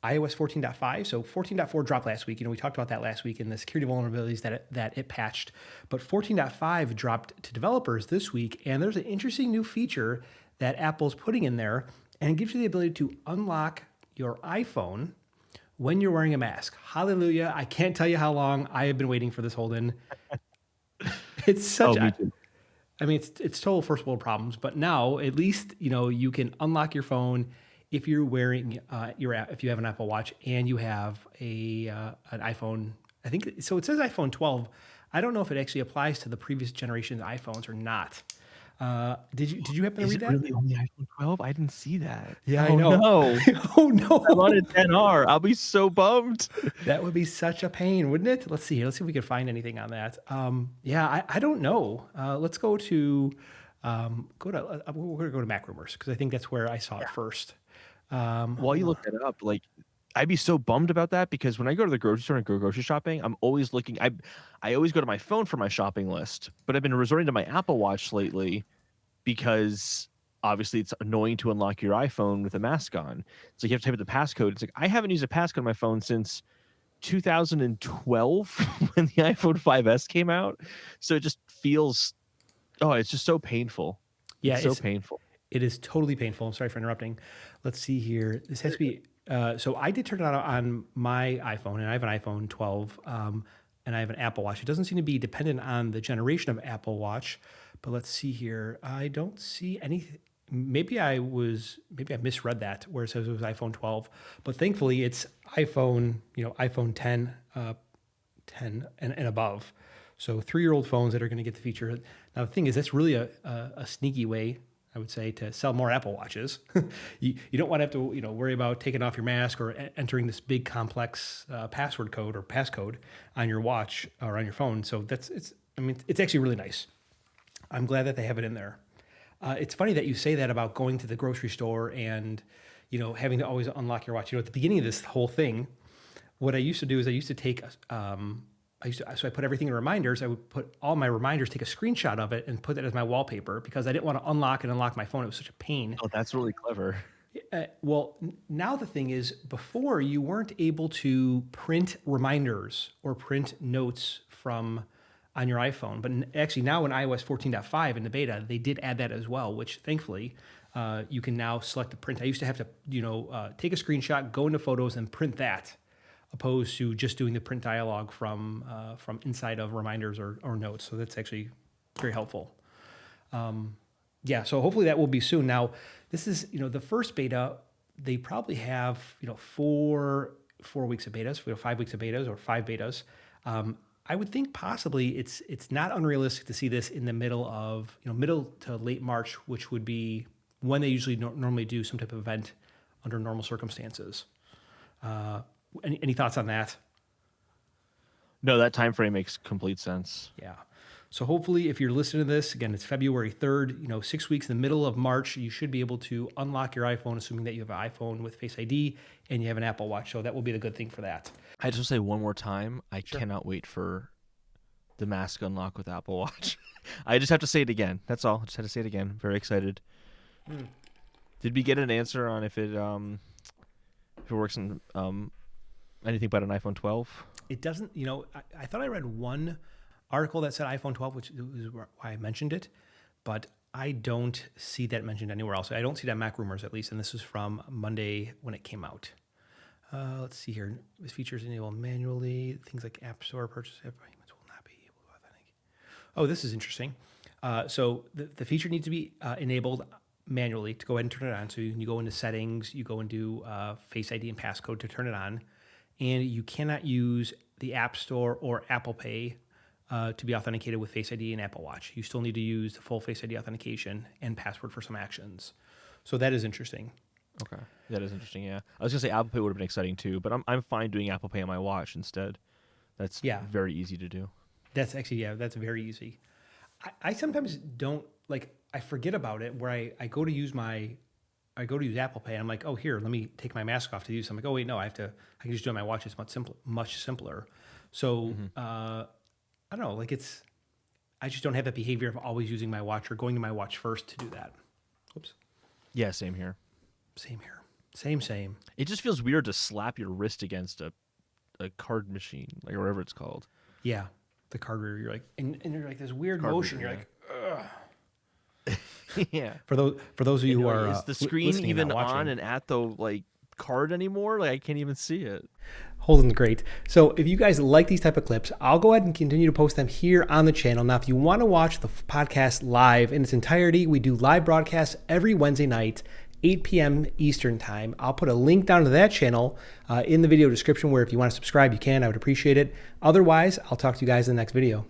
iOS 14.5. So 14.4 dropped last week. We talked about that last week in the security vulnerabilities that it patched. But 14.5 dropped to developers this week, and there's an interesting new feature that Apple's putting in there, and it gives you the ability to unlock your iPhone when you're wearing a mask. Hallelujah. I can't tell you how long I have been waiting for this, Holden. It's such Oh, me a too. I mean, it's total first world problems, but now at least you can unlock your phone if you're wearing if you have an Apple Watch and you have an iPhone. I think so. It says iPhone 12. I don't know if it actually applies to the previous generation iPhones or not. Did you happen to Is read it that? really only iPhone 12? I didn't see that. Yeah, I Oh know. no. Oh I'm on a no, 10R. I'll be so bummed. that would be such a pain, wouldn't it? Let's see here. Let's see if we can find anything on that. Yeah, I don't know. Let's we're gonna go to Mac Rumors because I think that's where I saw it first. While Hold you on. look that up, like I'd be so bummed about that because when I go to the grocery store and go grocery shopping, I'm always looking. I always go to my phone for my shopping list, but I've been resorting to my Apple Watch lately because obviously it's annoying to unlock your iPhone with a mask on. So you have to type in the passcode. It's like I haven't used a passcode on my phone since 2012 when the iPhone 5S came out. So it just feels it's just so painful. Yeah, It's so painful. it is totally painful. I'm sorry for interrupting. Let's see here. This has to be. So I did turn it on my iPhone, and I have an iPhone 12, and I have an Apple Watch. It doesn't seem to be dependent on the generation of Apple Watch, but let's see here. I don't see any. Maybe I misread that where it says it was iPhone 12, but thankfully it's iPhone 10, 10 and above. So 3-year-old phones that are going to get the feature. Now the thing is, that's really a sneaky way, I would say, to sell more Apple Watches. You don't want to have to worry about taking off your mask or entering this big complex password code or passcode on your watch or on your phone. So it's actually really nice. I'm glad that they have it in there. It's funny that you say that about going to the grocery store and having to always unlock your watch. At the beginning of this whole thing, what I used to do is I used to take so I put everything in reminders. I would put all my reminders, take a screenshot of it, and put that as my wallpaper because I didn't want to unlock my phone. It was such a pain. Oh, that's really clever. Now the thing is, before you weren't able to print reminders or print notes from on your iPhone, but actually now in iOS 14.5 in the beta, they did add that as well, which thankfully you can now select the print. I used to have to, take a screenshot, go into Photos, and print that, opposed to just doing the print dialog from inside of reminders or notes. So that's actually very helpful. Yeah, so hopefully that will be soon. Now, this is the first beta. They probably have 4 weeks of betas, 5 weeks of betas, or 5 betas. I would think possibly it's not unrealistic to see this in the middle to late March, which would be when they usually normally do some type of event under normal circumstances. Any thoughts on that? No, that time frame makes complete sense. Yeah. So hopefully, if you're listening to this, again, it's February 3rd, 6 weeks in the middle of March, you should be able to unlock your iPhone, assuming that you have an iPhone with Face ID and you have an Apple Watch. So that will be the good thing for that. I just say one more time, I cannot wait for the mask unlock with Apple Watch. I just have to say it again. That's all. I just had to say it again. Very excited. Did we get an answer on if it works in anything but an iPhone 12? It doesn't, I thought I read one article that said iPhone 12, which is why I mentioned it, but I don't see that mentioned anywhere else. I don't see that Mac Rumors, at least, and this is from Monday when it came out. Let's see here. This features enable manually. Things like App Store purchase payments will not be able to authenticate. Oh, this is interesting. So the feature needs to be enabled manually to go ahead and turn it on. So you go into settings, you go into Face ID and passcode to turn it on, and you cannot use the App Store or Apple Pay to be authenticated with Face ID and Apple Watch. You still need to use the full Face ID authentication and password for some actions. So that is interesting. Okay, that is interesting. Yeah, I was gonna say Apple Pay would have been exciting too, but I'm fine doing Apple Pay on my watch instead. That's very easy to do. That's actually that's very easy. I sometimes don't I forget about it where I go to use Apple Pay and I'm like, oh, here, let me take my mask off to use. I'm like, oh wait, no, I can just do it on my watch. It's much simpler. So I don't know, I just don't have that behavior of always using my watch or going to my watch first to do that. Oops. Yeah, same here. Same here. Same. It just feels weird to slap your wrist against a card machine, like whatever it's called. Yeah, the card reader. You're like, and you're like this weird Card motion. reader, You're like, ugh. Yeah. For those of you who are is the li- screen listening and even not watching, on and at the like card anymore? Like I can't even see it. Holden's great. So if you guys like these type of clips, I'll go ahead and continue to post them here on the channel. Now, if you want to watch the podcast live in its entirety, we do live broadcasts every Wednesday night, 8 p.m. Eastern time. I'll put a link down to that channel in the video description where if you want to subscribe, you can. I would appreciate it. Otherwise, I'll talk to you guys in the next video.